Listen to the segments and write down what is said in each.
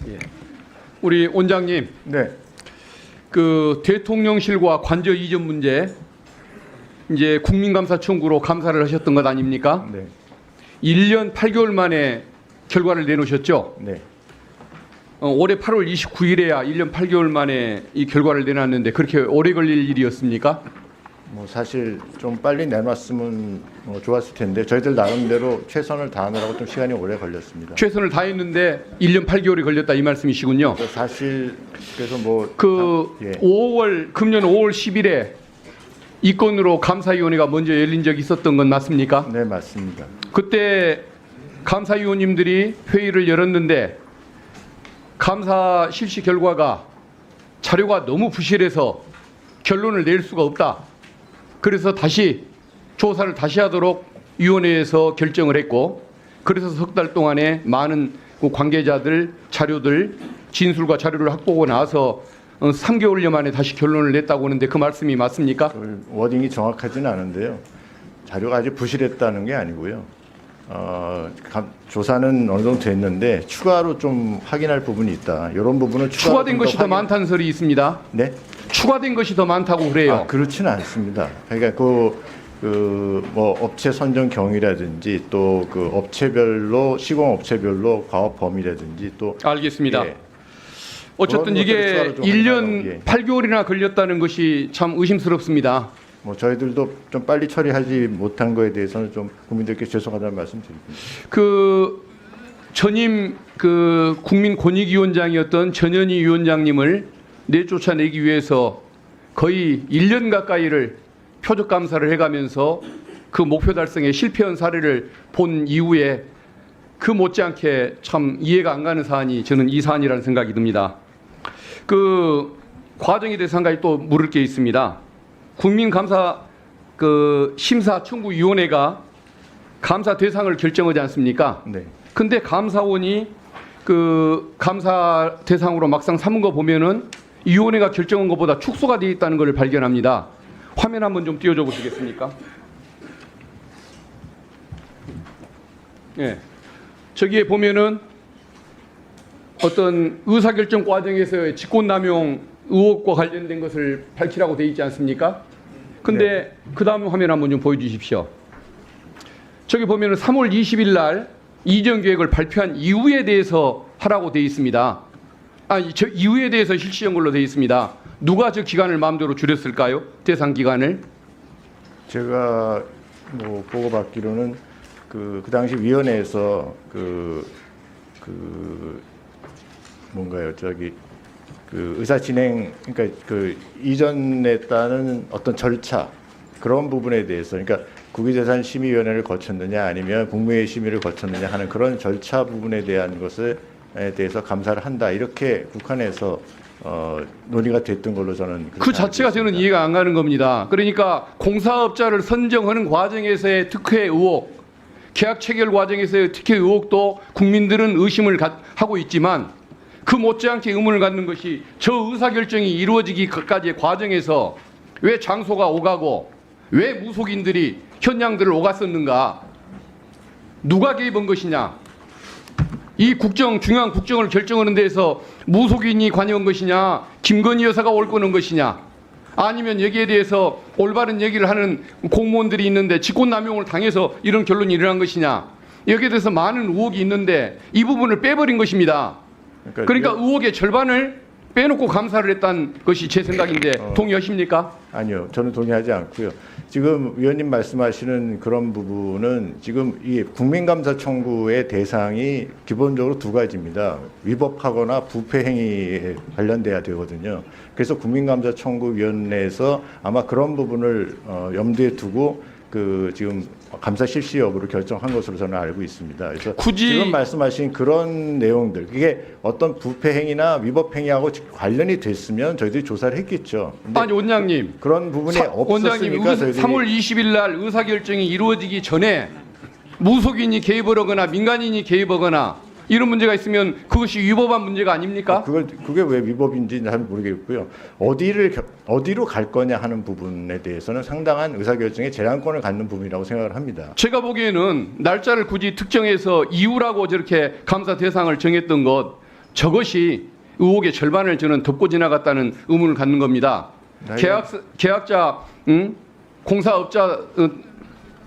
예. 우리 원장님, 네. 그 대통령실과 관저 이전 문제 이제 국민감사 청구로 감사를 하셨던 것 아닙니까? 네. 1년 8개월 만에 결과를 내놓으셨죠? 네. 올해 8월 29일에야 1년 8개월 만에 이 결과를 내놨는데 그렇게 오래 걸릴 일이었습니까? 뭐 사실 좀 빨리 내놨으면 좋았을 텐데 저희들 나름대로 최선을 다하느라고 좀 시간이 오래 걸렸습니다. 최선을 다했는데 1년 8개월이 걸렸다 이 말씀이시군요. 사실 그래서 뭐 예. 5월 금년 5월 10일에 이 건으로 감사위원회가 먼저 열린 적이 있었던 건 맞습니까? 네, 맞습니다. 그때 감사위원님들이 회의를 열었는데 감사 실시 결과가 자료가 너무 부실해서 결론을 낼 수가 없다. 그래서 다시 조사를 다시 하도록 위원회에서 결정을 했고, 그래서 석 달 동안에 많은 관계자들 자료들 진술과 자료를 확보하고 나서 3개월여 만에 다시 결론을 냈다고 하는데 그 말씀이 맞습니까? 그 워딩이 정확하지는 않은데요. 자료가 아주 부실했다는 게 아니고요. 조사는 어느 정도 됐는데 추가로 좀 확인할 부분이 있다. 이런 부분은 추가된 것이 더 많다는 설이 있습니다. 네? 추가된 것이 더 많다고 그래요. 그렇지는 않습니다. 그러니까 뭐 업체 선정 경위라든지 또 그 업체별로 시공 업체별로 과업 범위라든지 또 알겠습니다. 예. 어쨌든 그런 이게 것들을 좀 1년 예. 8개월이나 걸렸다는 것이 참 의심스럽습니다. 뭐 저희들도 좀 빨리 처리하지 못한 거에 대해서는 좀 국민들께 죄송하다는 말씀 드립니다. 그 전임 그 국민권익위원장이었던 전현희 위원장님을 내쫓아내기 위해서 거의 1년 가까이를 표적 감사를 해가면서 그 목표 달성에 실패한 사례를 본 이후에 그 못지않게 참 이해가 안 가는 사안이 저는 이 사안이라는 생각이 듭니다. 그 과정에 대해서 한 가지 또 물을 게 있습니다. 국민감사 그 심사청구위원회가 감사 대상을 결정하지 않습니까? 네. 근데 감사원이 그 감사 대상으로 막상 삼은 거 보면은 이 위원회가 결정한 것보다 축소가 되어 있다는 것을 발견합니다. 화면 한번 좀 띄워줘 보시겠습니까? 예. 저기에 보면은 어떤 의사결정 과정에서의 직권남용 의혹과 관련된 것을 밝히라고 되어 있지 않습니까? 근데 그 다음 화면 한번 좀 보여주십시오. 저기 보면은 3월 20일 날 이전 계획을 발표한 이후에 대해서 하라고 되어 있습니다. 저 이후에 대해서 실시한 걸로 되어 있습니다. 누가 저 기간을 마음대로 줄였을까요? 대상 기간을? 제가 뭐 보고받기로는 그 당시 위원회에서 뭔가요? 저기 그 의사 진행 그러니까 그 이전에 따른 어떤 절차 그런 부분에 대해서 그러니까 국유재산 심의위원회를 거쳤느냐 아니면 국무회의 심의를 거쳤느냐 하는 그런 절차 부분에 대한 것에 대해서 감사를 한다 이렇게 국한에서 논의가 됐던 걸로 저는 그 자체가 저는 이해가 안 가는 겁니다. 그러니까 공사업자를 선정하는 과정에서의 특혜 의혹, 계약 체결 과정에서의 특혜 의혹도 국민들은 의심을 하고 있지만 그 못지않게 의문을 갖는 것이 저 의사결정이 이루어지기까지의 과정에서 왜 장소가 오가고 왜 무속인들이 현장들을 오갔었는가? 누가 개입한 것이냐? 이 중요한 국정을 결정하는 데에서 무속인이 관여한 것이냐? 김건희 여사가 옳거는 것이냐? 아니면 여기에 대해서 올바른 얘기를 하는 공무원들이 있는데 직권남용을 당해서 이런 결론이 일어난 것이냐? 여기에 대해서 많은 의혹이 있는데 이 부분을 빼버린 것입니다. 그러니까 의혹의 절반을 빼놓고 감사를 했다는 것이 제 생각인데 동의하십니까? 아니요. 저는 동의하지 않고요. 지금 위원님 말씀하시는 그런 부분은 지금 이 국민감사 청구의 대상이 기본적으로 두 가지입니다. 위법하거나 부패 행위에 관련돼야 되거든요. 그래서 국민감사 청구위원회에서 아마 그런 부분을 염두에 두고 그 지금 감사 실시 여부를 결정한 것으로 저는 알고 있습니다. 그래서 지금 말씀하신 그런 내용들, 이게 어떤 부패 행위나 위법 행위하고 관련이 됐으면 저희들이 조사를 했겠죠. 아니 원장님, 그런 부분이 원장님, 없었으니까 저희들이 3월 20일 날 의사결정이 이루어지기 전에 무속인이 개입을 하거나 민간인이 개입하거나 이런 문제가 있으면 그것이 위법한 문제가 아닙니까? 그게 왜 위법인지는 잘 모르겠고요. 어디로 갈 거냐 하는 부분에 대해서는 상당한 의사결정의 재량권을 갖는 부분이라고 생각을 합니다. 제가 보기에는 날짜를 굳이 특정해서 이유라고 저렇게 감사 대상을 정했던 것, 저것이 의혹의 절반을 저는 덮고 지나갔다는 의문을 갖는 겁니다. 계약자, 공사업자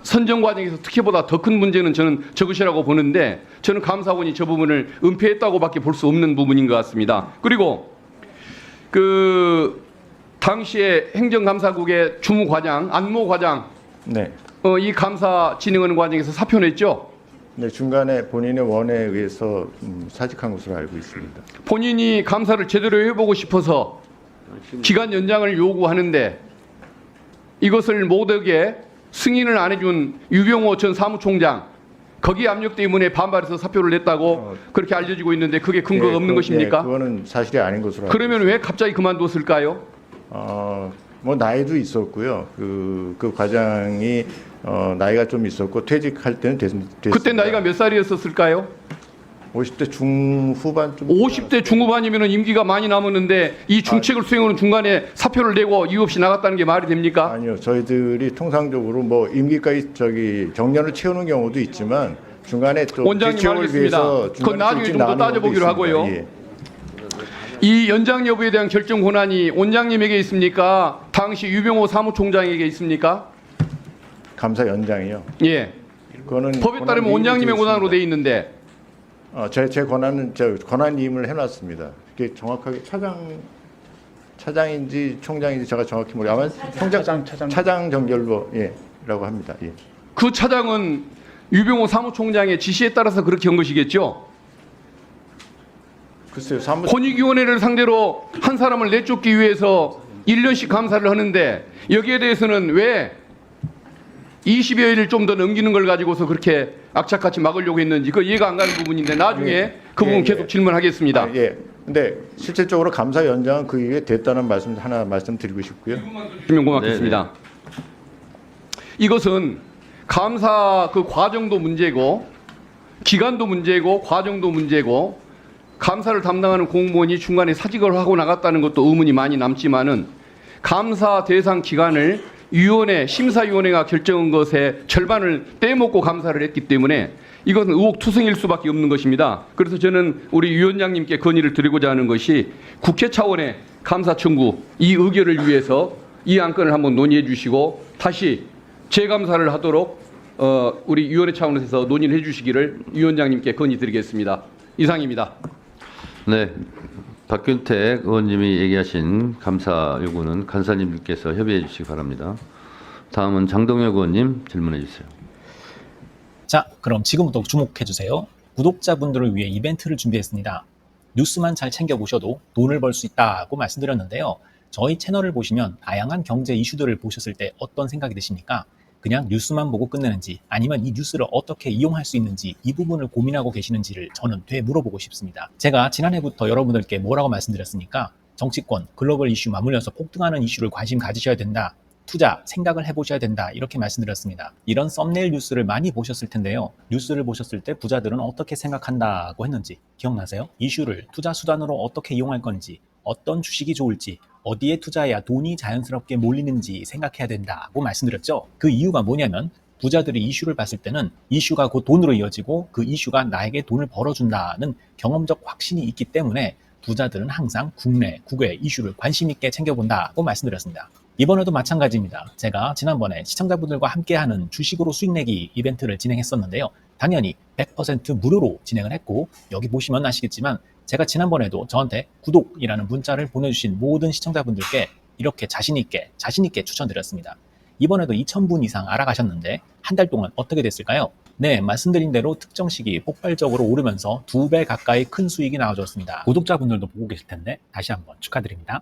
선정 과정에서 특혜보다 더 큰 문제는 저는 저것이라고 보는데, 저는 감사원이 저 부분을 은폐했다고밖에 볼 수 없는 부분인 것 같습니다. 그리고 그 당시에 행정감사국의 주무과장 안모 과장, 네. 이 감사 진행하는 과정에서 사표 냈죠. 네, 중간에 본인의 원에 의해서 사직한 것으로 알고 있습니다. 본인이 감사를 제대로 해보고 싶어서 기간 연장을 요구하는데 이것을 못하게 승인을 안 해준 유병호 전 사무총장, 거기 압력 때문에 반발해서 사표를 냈다고 그렇게 알려지고 있는데 그게 근거가 없는 것입니까? 그거는 사실이 아닌 것으로 알고 그러면 왜 갑자기 그만뒀을까요? 뭐 나이도 있었고요. 그 과장이 나이가 좀 있었고 퇴직할 때는 됐습니다. 그때 나이가 몇 살이었을까요? 50대 중후반쯤. 50대 중후반이면 임기가 많이 남았는데 이 중책을 수행하는 중간에 사표를 내고 이유 없이 나갔다는 게 말이 됩니까? 아니요. 저희들이 통상적으로 뭐 임기까지 정년을 채우는 경우도 있지만 중간에 또 원장님 알겠습니다. 그건 나중에 좀 더 따져보기로 하고요. 예. 이 연장 여부에 대한 결정 권한이 원장님에게 있습니까? 당시 유병호 사무총장에게 있습니까? 감사 연장이요. 예. 그거는 법에 따르면 원장님의 권한으로 돼 있는데. 제 권한은 권한임을 해놨습니다. 이게 정확하게 차장인지 총장인지 제가 정확히 모르겠어요. 아마 차장 정결로라고 합니다. 예. 그 차장은 유병호 사무총장의 지시에 따라서 그렇게 한 것이겠죠. 글쎄요. 권익위원회를 상대로 한 사람을 내쫓기 위해서 1년씩 감사를 하는데 여기에 대해서는 왜 20여일을 좀 더 넘기는 걸 가지고서 그렇게 악착같이 막으려고 했는지 그 이해가 안 가는 부분인데 나중에 그 부분 계속 질문하겠습니다. 예. 근데 실질적으로 감사 연장은 그 이후에 됐다는 말씀 하나 말씀드리고 싶고요. 주면 고맙겠습니다. 이것은 감사 그 과정도 문제고 기간도 문제고 과정도 문제고 감사를 담당하는 공무원이 중간에 사직을 하고 나갔다는 것도 의문이 많이 남지만은 감사 대상 기간을 심사위원회가 결정한 것의 절반을 떼먹고 감사를 했기 때문에 이것은 의혹투성일 수밖에 없는 것입니다. 그래서 저는 우리 위원장님께 건의를 드리고자 하는 것이 국회 차원의 감사 청구 이 의결을 위해서 이 안건을 한번 논의해 주시고 다시 재감사를 하도록 우리 위원회 차원에서 논의를 해 주시기를 위원장님께 건의드리겠습니다. 이상입니다. 네, 박균택 의원님이 얘기하신 감사 요구는 간사님들께서 협의해 주시기 바랍니다. 다음은 장동혁 의원님 질문해 주세요. 자, 그럼 지금부터 주목해 주세요. 구독자분들을 위해 이벤트를 준비했습니다. 뉴스만 잘 챙겨보셔도 돈을 벌 수 있다고 말씀드렸는데요. 저희 채널을 보시면 다양한 경제 이슈들을 보셨을 때 어떤 생각이 드십니까? 그냥 뉴스만 보고 끝내는지 아니면 이 뉴스를 어떻게 이용할 수 있는지 이 부분을 고민하고 계시는지를 저는 되물어보고 싶습니다. 제가 지난해부터 여러분들께 뭐라고 말씀드렸습니까? 정치권, 글로벌 이슈 맞물려서 폭등하는 이슈를 관심 가지셔야 된다. 투자, 생각을 해보셔야 된다. 이렇게 말씀드렸습니다. 이런 썸네일 뉴스를 많이 보셨을 텐데요. 뉴스를 보셨을 때 부자들은 어떻게 생각한다고 했는지 기억나세요? 이슈를 투자 수단으로 어떻게 이용할 건지, 어떤 주식이 좋을지, 어디에 투자해야 돈이 자연스럽게 몰리는지 생각해야 된다고 말씀드렸죠. 그 이유가 뭐냐면 부자들이 이슈를 봤을 때는 이슈가 곧 돈으로 이어지고 그 이슈가 나에게 돈을 벌어준다는 경험적 확신이 있기 때문에 부자들은 항상 국내, 국외 이슈를 관심 있게 챙겨본다고 말씀드렸습니다. 이번에도 마찬가지입니다. 제가 지난번에 시청자분들과 함께하는 주식으로 수익 내기 이벤트를 진행했었는데요. 당연히 100% 무료로 진행을 했고 여기 보시면 아시겠지만 제가 지난번에도 저한테 구독이라는 문자를 보내주신 모든 시청자분들께 이렇게 자신 있게 추천드렸습니다. 이번에도 2,000분 이상 알아가셨는데 한 달 동안 어떻게 됐을까요? 네, 말씀드린 대로 특정 시기 폭발적으로 오르면서 2배 가까이 큰 수익이 나와줬습니다. 구독자분들도 보고 계실 텐데 다시 한번 축하드립니다.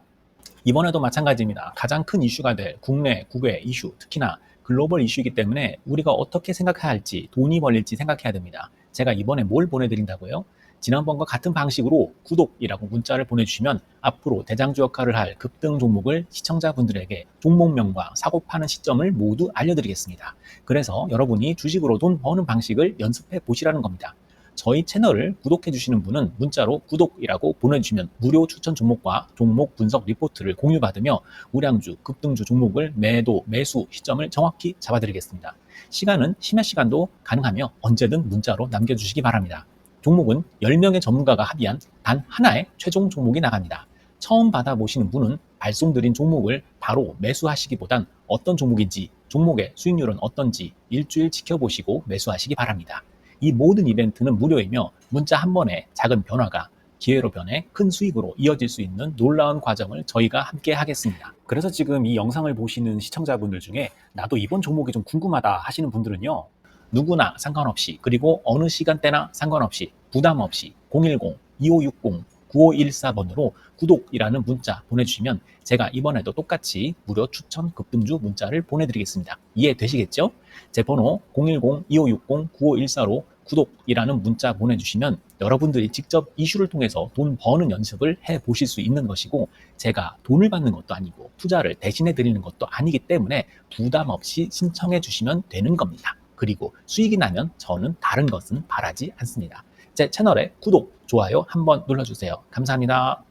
이번에도 마찬가지입니다. 가장 큰 이슈가 될 국내, 국외 이슈, 특히나 글로벌 이슈이기 때문에 우리가 어떻게 생각해야 할지, 돈이 벌릴지 생각해야 됩니다. 제가 이번에 뭘 보내드린다고요? 지난번과 같은 방식으로 구독이라고 문자를 보내주시면 앞으로 대장주 역할을 할 급등 종목을 시청자분들에게 종목명과 사고 파는 시점을 모두 알려드리겠습니다. 그래서 여러분이 주식으로 돈 버는 방식을 연습해 보시라는 겁니다. 저희 채널을 구독해 주시는 분은 문자로 구독이라고 보내주시면 무료 추천 종목과 종목 분석 리포트를 공유받으며 우량주, 급등주 종목을 매도, 매수 시점을 정확히 잡아드리겠습니다. 시간은 심야 시간도 가능하며 언제든 문자로 남겨주시기 바랍니다. 종목은 10명의 전문가가 합의한 단 하나의 최종 종목이 나갑니다. 처음 받아보시는 분은 발송드린 종목을 바로 매수하시기보단 어떤 종목인지, 종목의 수익률은 어떤지 일주일 지켜보시고 매수하시기 바랍니다. 이 모든 이벤트는 무료이며 문자 한 번에 작은 변화가 기회로 변해 큰 수익으로 이어질 수 있는 놀라운 과정을 저희가 함께 하겠습니다. 그래서 지금 이 영상을 보시는 시청자분들 중에 나도 이번 종목이 좀 궁금하다 하시는 분들은요. 누구나 상관없이 그리고 어느 시간대나 상관없이 부담 없이 010-2560-9514번으로 구독이라는 문자 보내주시면 제가 이번에도 똑같이 무료 추천 급등주 문자를 보내드리겠습니다. 이해되시겠죠? 제 번호 010-2560-9514로 구독이라는 문자 보내주시면 여러분들이 직접 이슈를 통해서 돈 버는 연습을 해보실 수 있는 것이고 제가 돈을 받는 것도 아니고 투자를 대신해 드리는 것도 아니기 때문에 부담 없이 신청해 주시면 되는 겁니다. 그리고 수익이 나면 저는 다른 것은 바라지 않습니다. 제 채널에 구독, 좋아요 한번 눌러주세요. 감사합니다.